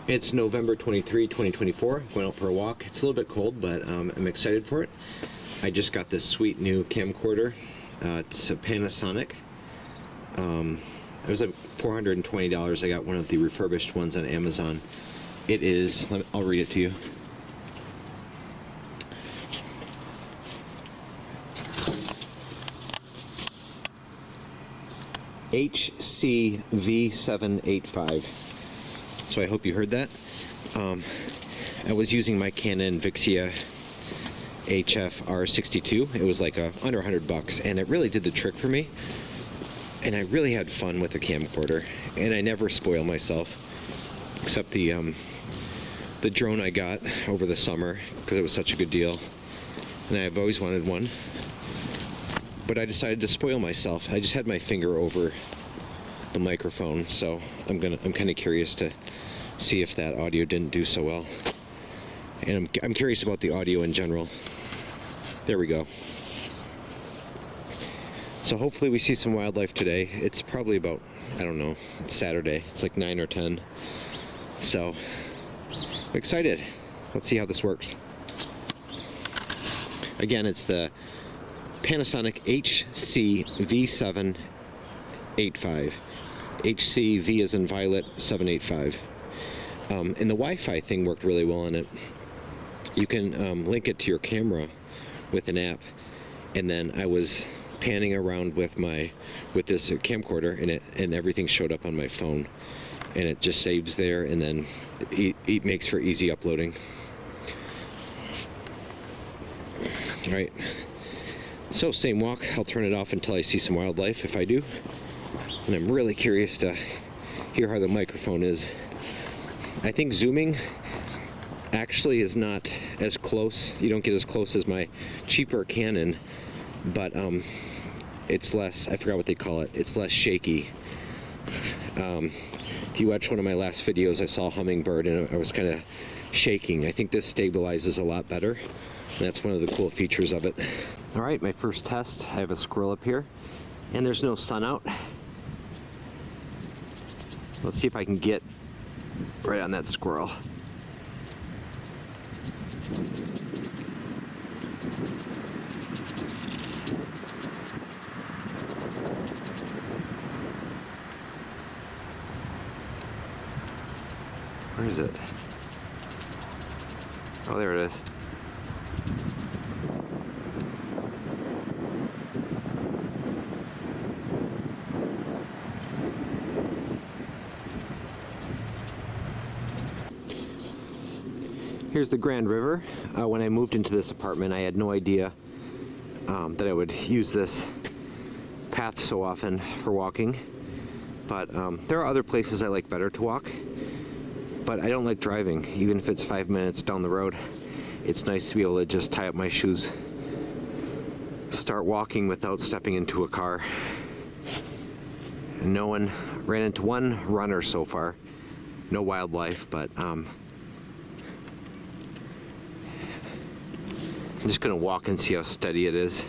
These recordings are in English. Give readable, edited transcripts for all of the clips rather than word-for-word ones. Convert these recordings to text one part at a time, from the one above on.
It's November 23, 2024. Going out for a walk. It's a little bit cold, but I'm excited for it. I just got this sweet new camcorder. It's a Panasonic. It was like $420. I got one of the refurbished ones on Amazon. It is, I'll read it to you. HC-V785. So I hope you heard that. I was using my Canon Vixia HF-R62. It was like under $100, and it really did the trick for me. And I really had fun with the camcorder, and I never spoil myself, except the drone I got over the summer because it was such a good deal, and I've always wanted one. But I decided to spoil myself. I just had my finger over the microphone, so I'm kind of curious to see if that audio didn't do so well. And I'm curious about the audio in general. There we go. So hopefully we see some wildlife today. It's probably about, I don't know, it's Saturday. It's like 9 or 10. So I'm excited. Let's see how this works. Again, it's the Panasonic HC-V785. HC-V as in Violet 785. And the Wi-Fi thing worked really well on it. You can link it to your camera with an app, and then I was panning around with this camcorder, and everything showed up on my phone, and it just saves there, and then it makes for easy uploading. All right. So same walk. I'll turn it off until I see some wildlife, if I do. And I'm really curious to hear how the microphone is. I think zooming actually is not as close. You don't get as close as my cheaper Canon, but it's less, I forgot what they call it, it's less shaky. If you watch one of my last videos, I saw a hummingbird and I was kind of shaking. I think this stabilizes a lot better. That's one of the cool features of it. All right, my first test. I have a squirrel up here, and there's no sun out. Let's see if I can get right on that squirrel. Where is it? Oh, there it is. Here's the Grand River. When I moved into this apartment, I had no idea that I would use this path so often for walking. But there are other places I like better to walk. But I don't like driving, even if it's 5 minutes down the road. It's nice to be able to just tie up my shoes, start walking without stepping into a car. And no one ran into one runner so far. No wildlife, but I'm just gonna walk and see how steady it is.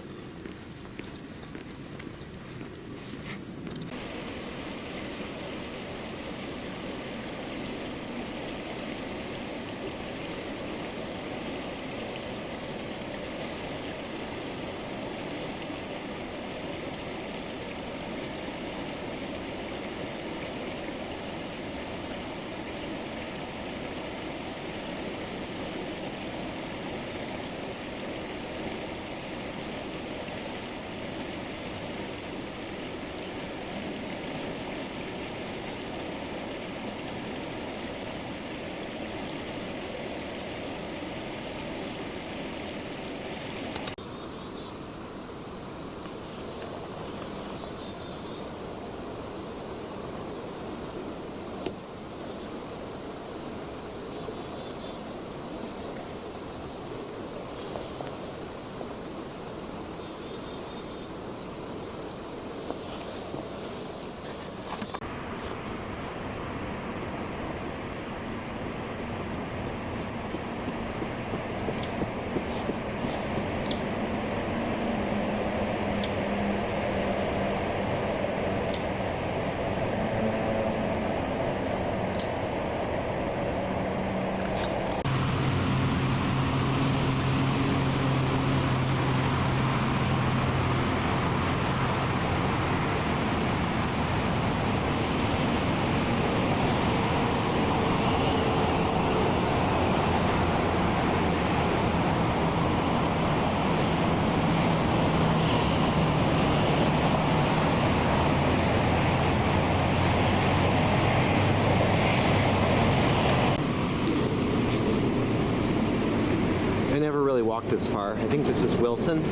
never really walked this far. I think this is Wilson.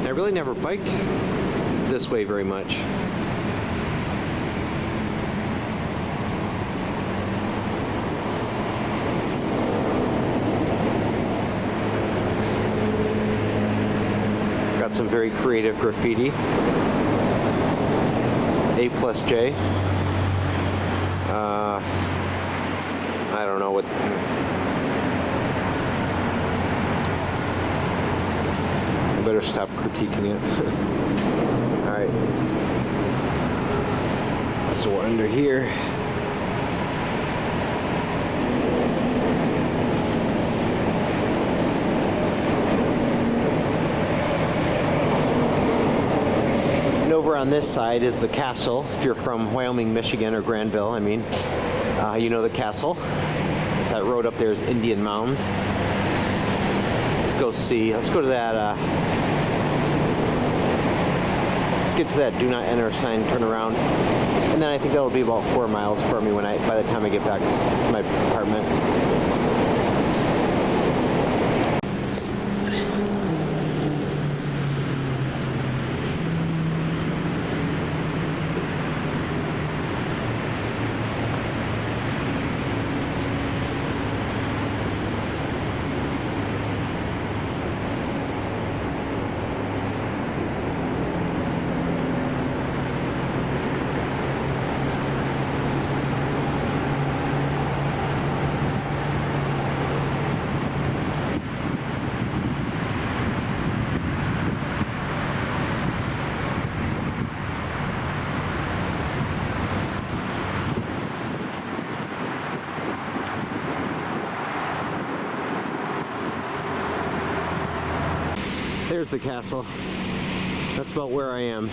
I really never biked this way very much. Got some very creative graffiti. A+J. I don't know what. I better stop critiquing it. All right. So we're under here. And over on this side is the castle. If you're from Wyoming, Michigan, or Granville, I mean, you know the castle. That road up there is Indian Mounds. Let's go see. Let's go to that. Let's get to that do not enter sign, turn around. And then I think that'll be about 4 miles for me by the time I get back to my apartment. There's the castle. That's about where I am.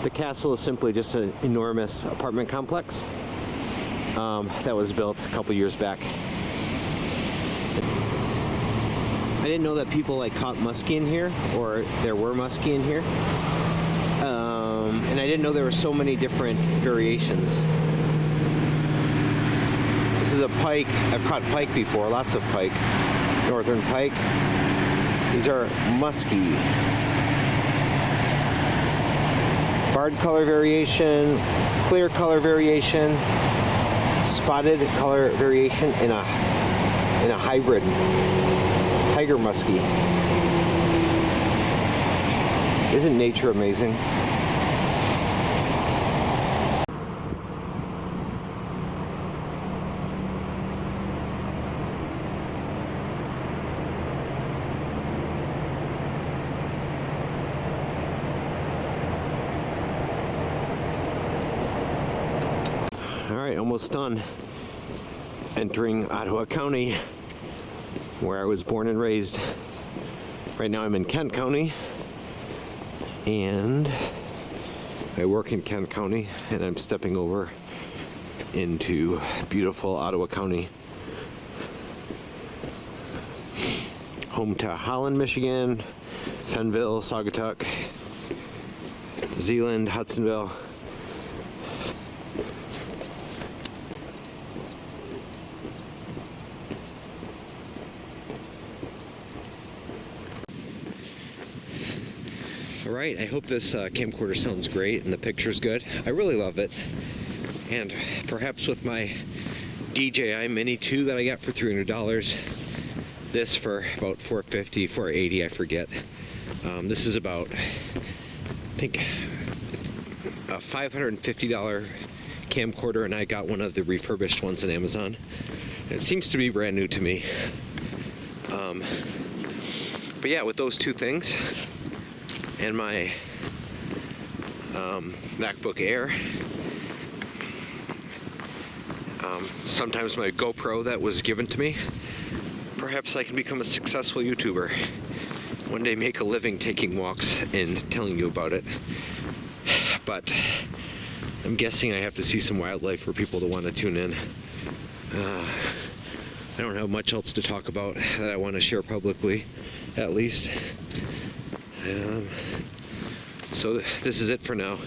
The castle is simply just an enormous apartment complex that was built a couple years back. I didn't know that people like caught muskie in here, or there were muskie in here. And I didn't know there were so many different variations. This is a pike. I've caught pike before, lots of pike. Northern pike. These are muskie. Barred color variation, clear color variation, spotted color variation, in a hybrid tiger muskie. Isn't nature amazing? Alright, almost done. Entering Ottawa County, where I was born and raised. Right now I'm in Kent County, and I work in Kent County, and I'm stepping over into beautiful Ottawa County. Home to Holland, Michigan, Fenville, Saugatuck, Zeeland, Hudsonville. Alright, I hope this camcorder sounds great and the picture's good. I really love it. And perhaps with my DJI Mini 2 that I got for $300, this for about $450, $480, I forget. This is about, I think, a $550 camcorder, and I got one of the refurbished ones on Amazon. It seems to be brand new to me. But yeah, with those two things and my MacBook Air, sometimes my GoPro that was given to me, perhaps I can become a successful YouTuber. One day make a living taking walks and telling you about it. But I'm guessing I have to see some wildlife for people to want to tune in. I don't have much else to talk about that I want to share publicly, at least. So this is it for now.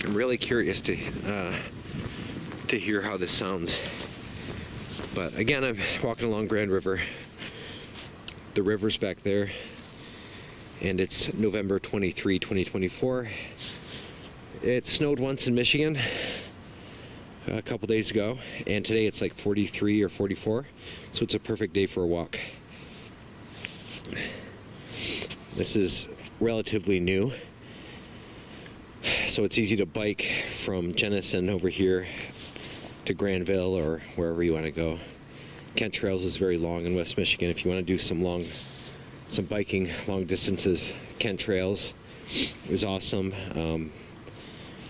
I'm really curious to hear how this sounds. But again, I'm walking along Grand River. The river's back there, and it's November 23, 2024. It snowed once in Michigan a couple days ago, and today it's like 43 or 44, so it's a perfect day for a walk. This is relatively new, so it's easy to bike from Jenison over here to Granville or wherever you want to go. Kent Trails is very long in West Michigan. If you want to do some biking long distances, Kent Trails is awesome.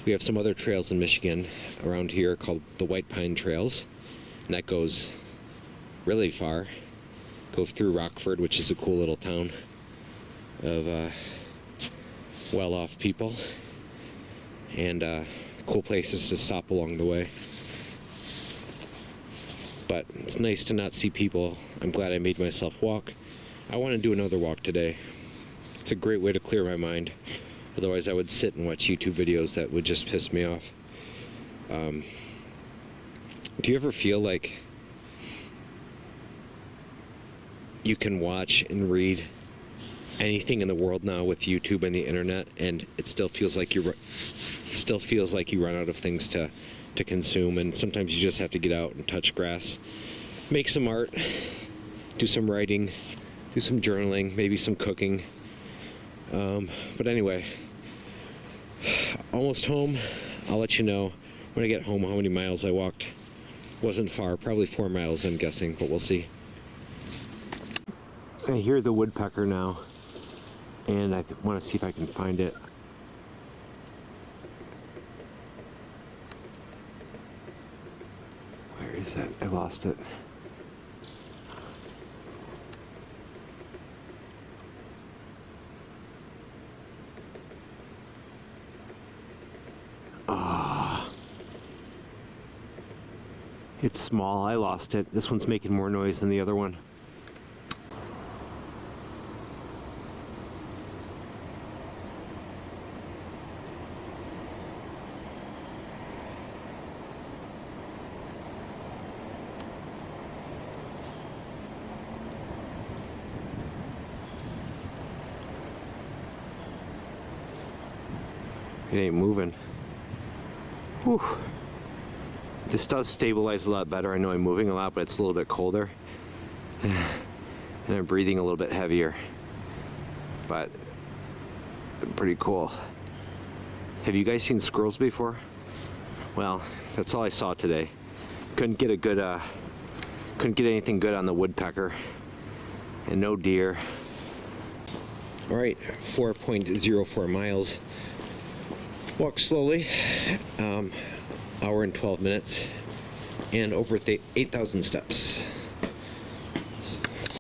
We have some other trails in Michigan around here called the White Pine Trails, and that goes really far. Goes through Rockford, which is a cool little town of well-off people, and cool places to stop along the way. But it's nice to not see people. I'm glad I made myself walk. I want to do another walk today. It's a great way to clear my mind. Otherwise, I would sit and watch YouTube videos that would just piss me off. Do you ever feel like you can watch and read anything in the world now with YouTube and the internet, and it still feels like you run out of things to consume, and sometimes you just have to get out and touch grass, make some art, do some writing, do some journaling, maybe some cooking. But anyway, almost home. I'll let you know when I get home how many miles I walked. Wasn't far, probably 4 miles I'm guessing, but we'll see. I hear the woodpecker now, and I want to see if I can find it. Where is it? I lost it. It's small. I lost it. This one's making more noise than the other one. It ain't moving. Whew. This does stabilize a lot better. I know I'm moving a lot, but it's a little bit colder. And I'm breathing a little bit heavier. But pretty cool. Have you guys seen squirrels before? Well, that's all I saw today. Couldn't get anything good on the woodpecker. And no deer. All right, 4.04 miles. Walk slowly. Hour and 12 minutes, and over 8,000 steps.